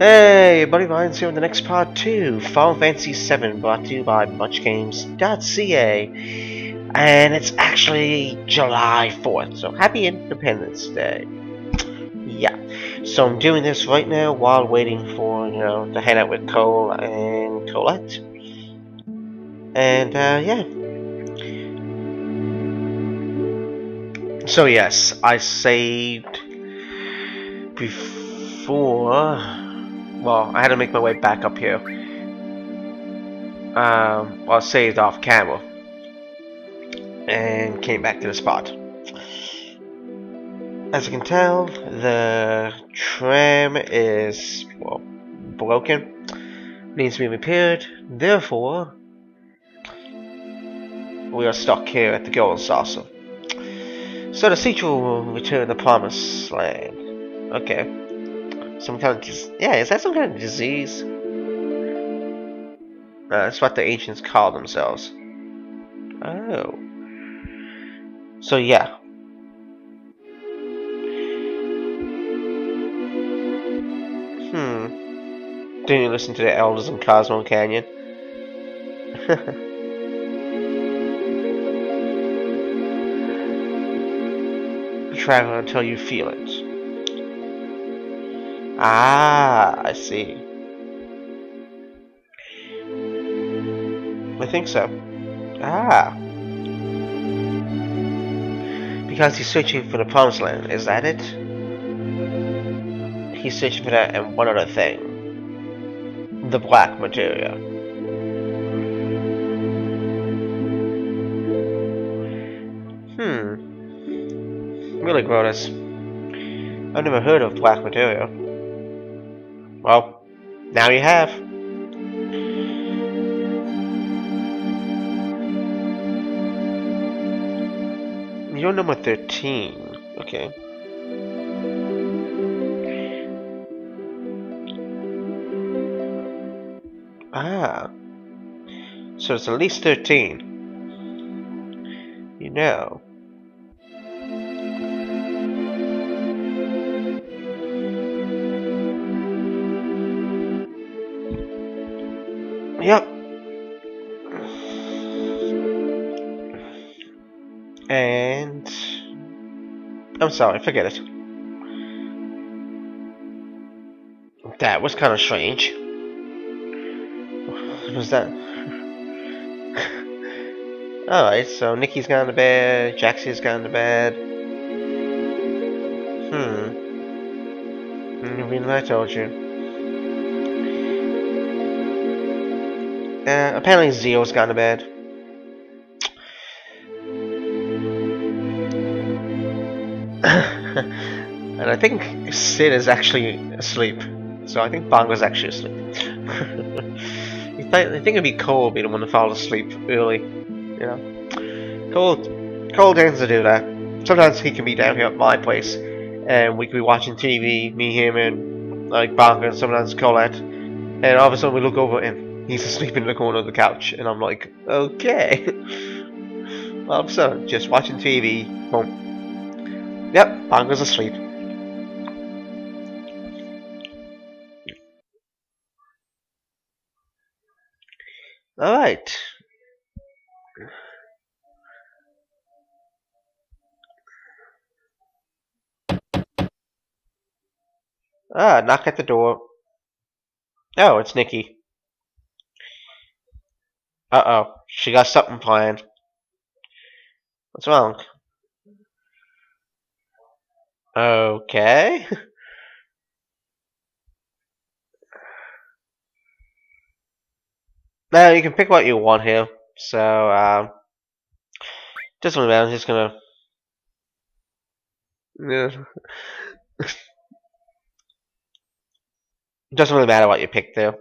Hey, everybody, Ryan's here with the next part 2, Final Fantasy VII, brought to you by muchgames.ca. And it's actually July 4th, so happy Independence Day. Yeah, so I'm doing this right now while waiting for, to hang out with Cole and Colette. And, yeah. So yes, I saved before... Well, I had to make my way back up here. I saved off camera and came back to the spot. As you can tell, the tram is, well, broken, needs to be repaired. Therefore, we are stuck here at the Golden Saucer. So the sequel will return the Promised Land. Okay. Some kind of is that some kind of disease? That's what the ancients call themselves. Oh. So yeah. Didn't you listen to the elders in Cosmo Canyon? Travel until you feel it. Ah, I see. I think so. Ah. Because he's searching for the Promised Land, is that it? He's searching for that and one other thing. The black materia. Really, Grotus. I've never heard of black materia. Well, now you have. You're number 13. Okay. Ah. So it's at least 13. You know. Yep. And I'm sorry, forget it. That was kind of strange. What was that? Alright, so Nikkie's gone to bed, Jaxie's gone to bed. I told you. Apparently Zio's gone to bed. And I think Sid is actually asleep. So I think Bongo's actually asleep. I think it'd be Cole be the one to fall asleep early. You know? Cole tends to do that. Sometimes he can be down here at my place and we could be watching TV, me, him, and like Bongo, and sometimes Colette. And all of a sudden we look over and he's asleep in the corner of the couch, and I'm like, okay. All of a sudden, just watching TV, boom. Yep, Bongo's asleep. Alright. Knock at the door. Oh, it's Nikkie. Uh-oh, she got something planned. What's wrong? Okay. Now you can pick what you want here. So, doesn't really matter. I'm just gonna. Doesn't really matter what you pick there.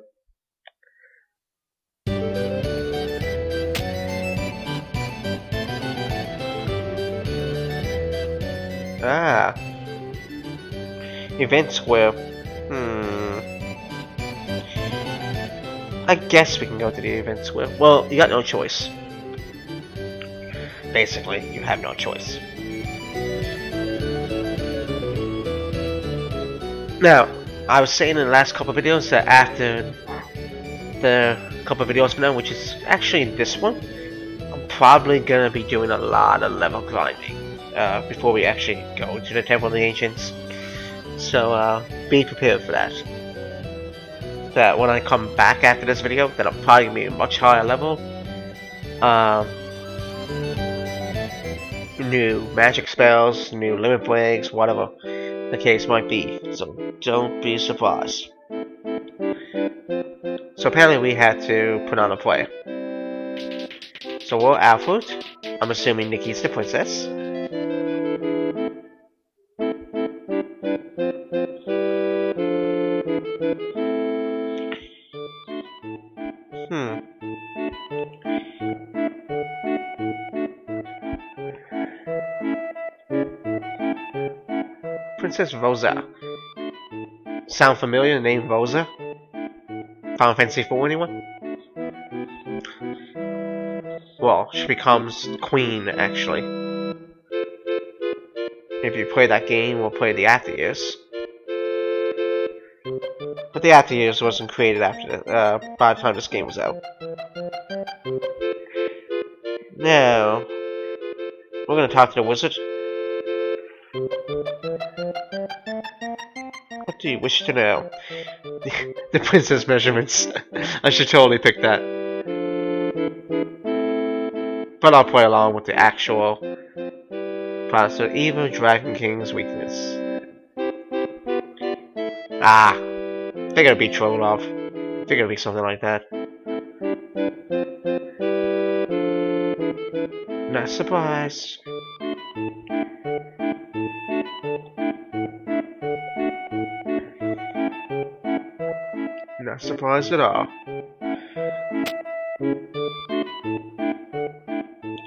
Ah. Event Square. I guess we can go to the event square. Well, you got no choice. Basically, you have no choice. Now, I was saying in the last couple of videos that after the couple of videos from now, which is actually this one, I'm probably gonna be doing a lot of level grinding before we actually go to the Temple of the Ancients. So be prepared for that. That when I come back after this video, that I'm probably gonna be a much higher level. New magic spells, new limit breaks, whatever the case might be. So don't be surprised. So apparently we had to put on a play. So we're Alfred. I'm assuming Nikkie's the princess. Princess Rosa. Sound familiar? The name Rosa? Final Fantasy IV, anyone? Well, she becomes queen, actually. If you play that game, we'll play the after years. But the after years wasn't created after by the time this game was out. Now, we're gonna talk to the wizard. What do you wish to know? The princess measurements. I should totally pick that. But I'll play along with the actual plot. So, evil Dragon King's weakness. Ah! They're gonna be trolled off. They're gonna be something like that. Not surprised. Not surprised at all.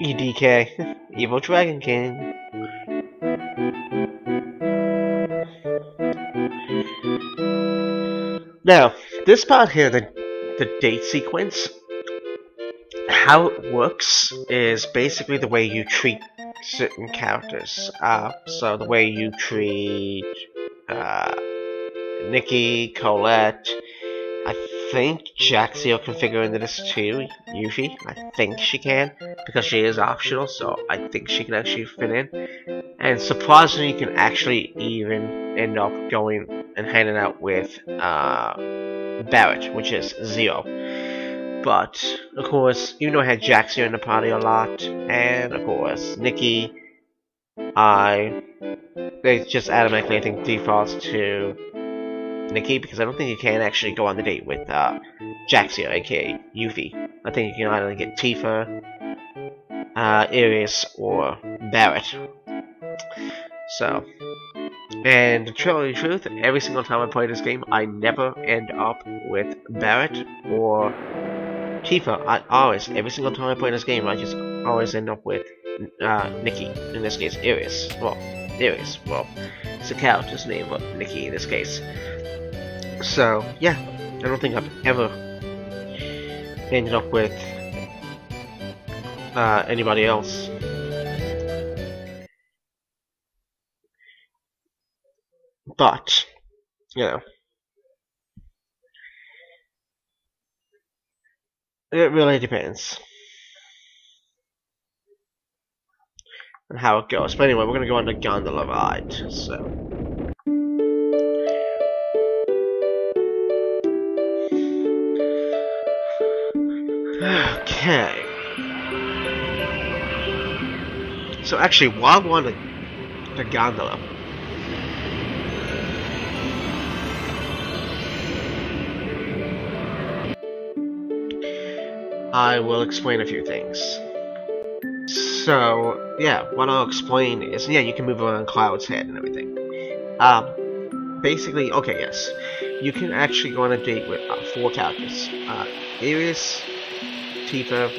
EDK, Evil Dragon King. Now, this part here, the date sequence, how it works is basically the way you treat certain characters. So the way you treat Nikkie, Colette. I think Jaxio can figure into this too, Yuffie. I think she can, because she is optional, so I think she can actually fit in. And surprisingly, you can actually even end up going and hanging out with Barrett, which is Zero. But, of course, even though I had Jaxio in the party a lot, and of course, Nikkie, they just automatically, I think, defaults to Nikkie, because I don't think you can actually go on the date with Jaxio, aka Yuffie. I think you can either get Tifa, Iris, or Barrett. So, and to tell you the truth, every single time I play this game, I never end up with Barrett or Tifa. Every single time I play this game, I just always end up with Nikkie. In this case, Iris. Well, Iris. Well, it's a character's name, but Nikkie in this case. So, yeah, I don't think I've ever ended up with anybody else. But, you know, it really depends on how it goes. But anyway, we're going to go on the gondola ride, so... Okay. So actually, while we're on the gondola, I will explain a few things. So, yeah, what I'll explain is, yeah, you can move around Cloud's head and everything. Basically, okay, yes. You can actually go on a date with 4 characters. Iris, Tifa,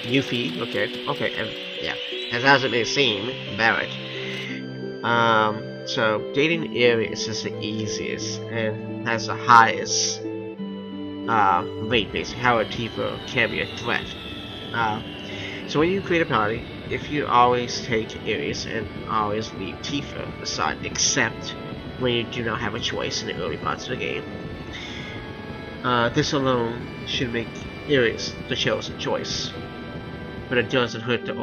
Yuffie, okay, and yeah, as it may seem, Barrett. So dating Iris is the easiest and has the highest rate, basically, how a Tifa can be a threat. So when you create a party, if you always take Iris and always leave Tifa aside, except when you do not have a choice in the early parts of the game. This alone should make Ares the chosen choice, but it doesn't hurt to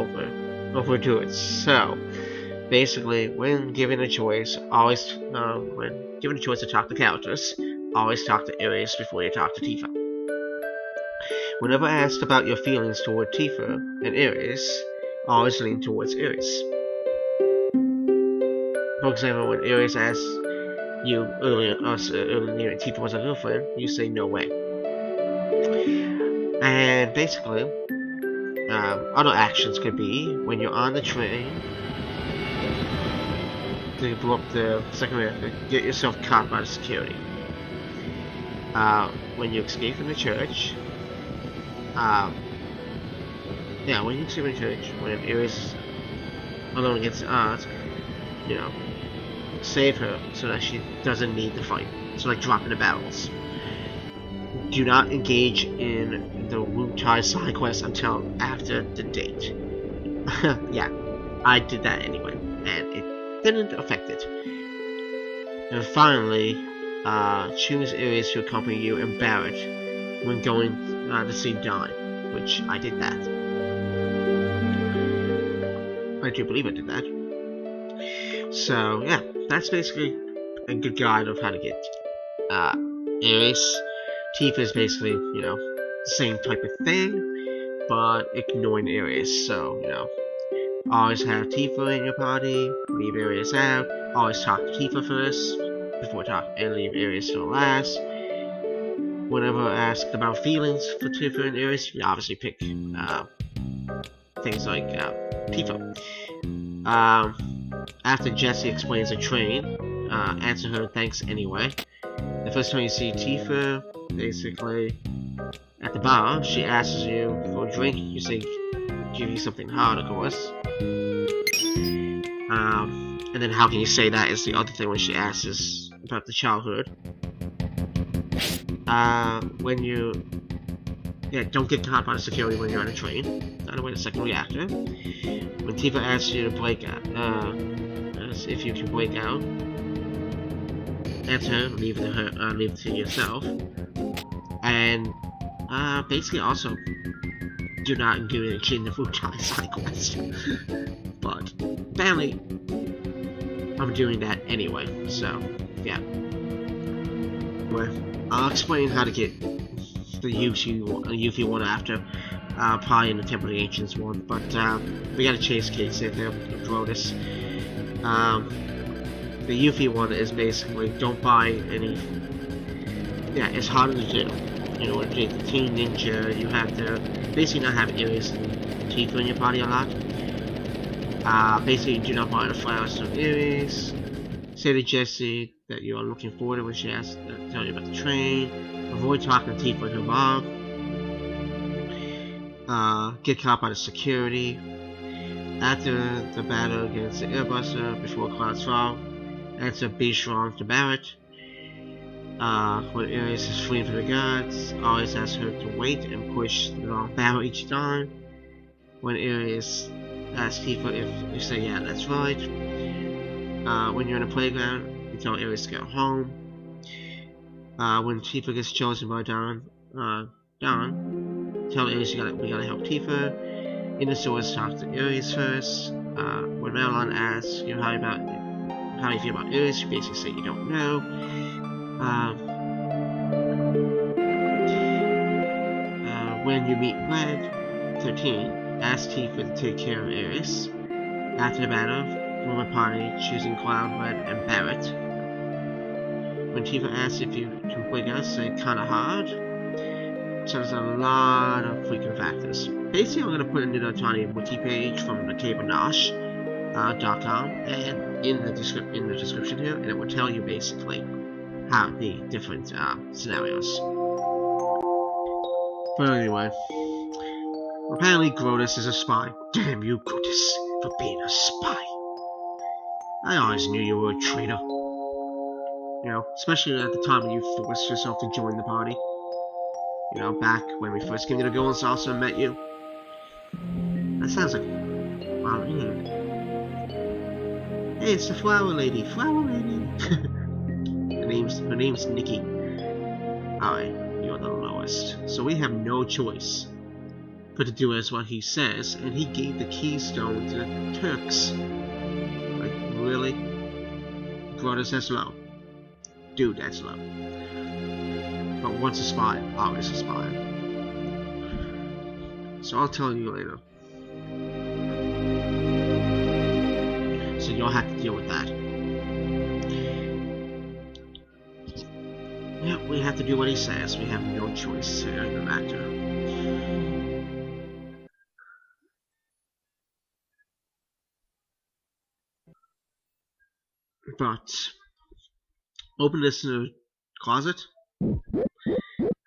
overdo it. So, basically, when given a choice, always when given a choice to talk to characters, always talk to Ares before you talk to Tifa. Whenever asked about your feelings toward Tifa and Ares, always lean towards Ares. For example, when Ares asks you earlier Tifa was a girlfriend, you say no way. And basically, other actions could be when you're on the train to blow up the second reactor, get yourself caught by the security. When you escape from the church, when you escape from the church, when Ares alone against the odds, you know, save her so that she doesn't need the fight. So like dropping the barrels. Do not engage in the Wu-Tai side quest until after the date. Yeah, I did that anyway, and it didn't affect it. And finally, choose Ares to accompany you and Barrett when going to see Dawn, which I did that. I do believe I did that. So yeah, that's basically a good guide of how to get Ares. Tifa is basically, you know, the same type of thing, but ignoring Ares. So, you know, always have Tifa in your party, leave Ares out, always talk to Tifa first, before talking, and leave Ares till last. Whenever asked about feelings for Tifa and Ares, you obviously pick things like Tifa. After Jessie explains the train, answer her thanks anyway. The first time you see Tifa, basically, at the bar, she asks you for a drink. You say, give you something hard, of course. And then how can you say that is the other thing when she asks about the childhood. When you... Yeah, don't get caught by the security when you're on a train. Not away the second reactor. When Tifa asks you to break out, if you can break out, answer her, leave it to yourself. And basically also do not engage in the Wu-Tai side quest. But apparently I'm doing that anyway, so yeah. Well, I'll explain how to get the Yuffie one after, probably in the Temple of the Ancients one, but we gotta chase Case in there with Brodus. The Yuffie one is basically don't buy any. Yeah, it's harder to do. In order to get the Teen Ninja, you have to basically not have Ares and Tifa in your party a lot. Basically, do not buy the flowers from Ares. Say to Jessie that you are looking forward to when she asks to tell you about the train. Avoid talking to Tifa and her mom. Get caught by the security. After the battle against the Airbuster, before clouds fall, answer be strong to Barrett. When Ares is fleeing from the gods, always ask her to wait and push the long barrel each time. When Ares asks Tifa if you say yeah, that's right. When you're in the playground, you tell Ares to go home. When Tifa gets chosen by Dawn, tell Ares we gotta help Tifa. In the stores, talk to Ares first. When Madeline asks you how you feel about Ares, you basically say you don't know. When you meet Red, 13, ask Tifa to take care of Ares. After the battle, form a party choosing Cloud, Red, and Barrett. When Tifa asks if you can break out, say kinda hard. So there's a lot of freaking factors. Basically, I'm going to put a little tiny wiki page from the cablenash.com and in the description here, and it will tell you basically how the different scenarios. But anyway, apparently Brodus is a spy. Damn you, Brodus, for being a spy. I always knew you were a traitor. You know, especially at the time when you forced yourself to join the party. You know, back when we first came to the Golden Saucer and met you. That sounds like... Wow, Hey, it's the flower lady. Flower lady! Her name's Nikkie. Alright, you're the lowest. So we have no choice but to do as what he says, and he gave the keystone to the Turks. Like, really? Brothers, that's low. Dude, that's low. But once a spy, always a spy. So I'll tell you later. So you'll have to deal with that. Yeah, we have to do what he says. We have no choice in the matter. But open this closet, and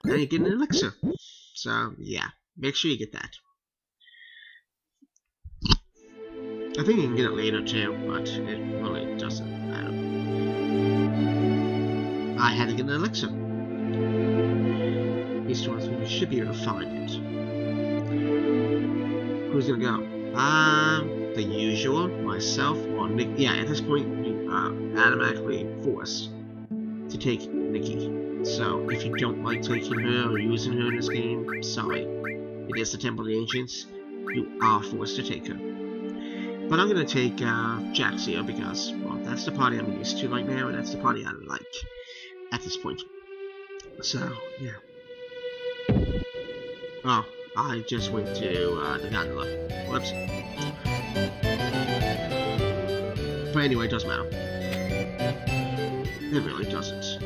you get an elixir. So yeah, make sure you get that. I think you can get it later too, but it really doesn't matter. I had to get an elixir. These stores we should be able to find it. Who's gonna go? The usual, myself, or Nick. Yeah, at this point, you are automatically forced to take Nikkie. So if you don't like taking her or using her in this game, sorry. It is the Temple of the Ancients. You are forced to take her. But I'm gonna take Jax here because, well, that's the party I'm used to right now, and that's the party I like at this point. So, yeah. Oh, I just went to the gondola. Whoops. But anyway, it doesn't matter. It really doesn't.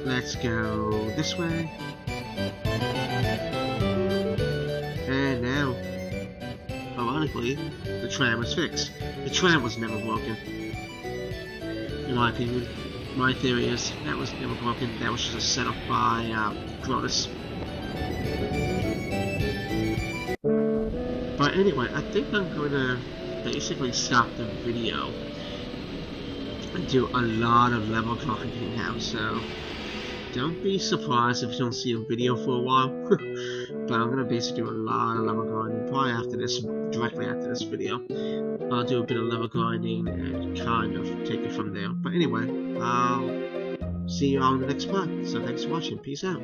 Let's go this way. And now, ironically, the tram is fixed. The tram was never broken. In my opinion, my theory is that was never broken. That was just a setup by Grotus. But anyway, I think I'm going to basically stop the video and do a lot of level grinding now, so don't be surprised if you don't see a video for a while. But I'm going to basically do a lot of level grinding probably after this, directly after this video. I'll do a bit of level grinding and kind of take it from there. But anyway, I'll see you all in the next part. So thanks for watching. Peace out.